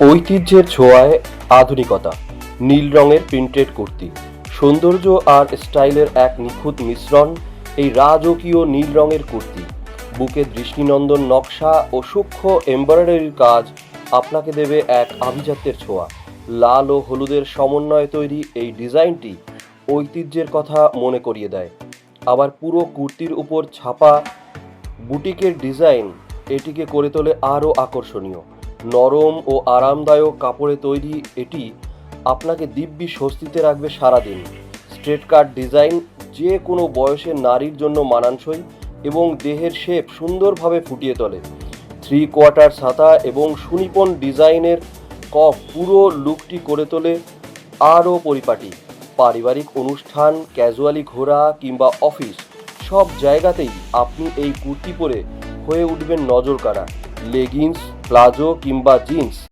ঐতিহ্যের ছোঁয়ায় আধুনিকতা। নীল রঙের প্রিন্টেড কুর্তি, সৌন্দর্য আর স্টাইলের এক নিখুঁত মিশ্রণ। এই রাজকীয় নীল রঙের কুর্তি, বুকে দৃষ্টিনন্দন নকশা ও সূক্ষ্ম এমব্রয়ডারির কাজ আপনাকে দেবে এক আভিজাত্যের ছোঁয়া। লাল ও হলুদের সমন্বয়ে তৈরি এই ডিজাইনটি ঐতিহ্যের কথা মনে করিয়ে দেয়। আবার পুরো কুর্তির উপর ছাপা বুটিকের ডিজাইন এটিকে করে তোলে আরও আকর্ষণীয়। নরম ও আরামদায়ক কাপড়ে তৈরি এটি আপনাকে দিব্যি স্বস্তিতে রাখবে সারাদিন। স্ট্রেট কাট ডিজাইন যে কোনো বয়সের নারীর জন্য মানানসই এবং দেহের শেপ সুন্দরভাবে ফুটিয়ে তোলে। থ্রি কোয়ার্টার ছাতা এবং সুনিপুণ ডিজাইনের কফ পুরো লুকটি করে তোলে আরও পরিপাটি। পারিবারিক অনুষ্ঠান, ক্যাজুয়ালি ঘোরা কিংবা অফিস, সব জায়গাতেই আপনি এই কুর্তি পরে হয়ে উঠবেন নজর কাড়া। লেগিংস, প্লাজো কিংবা জিন্স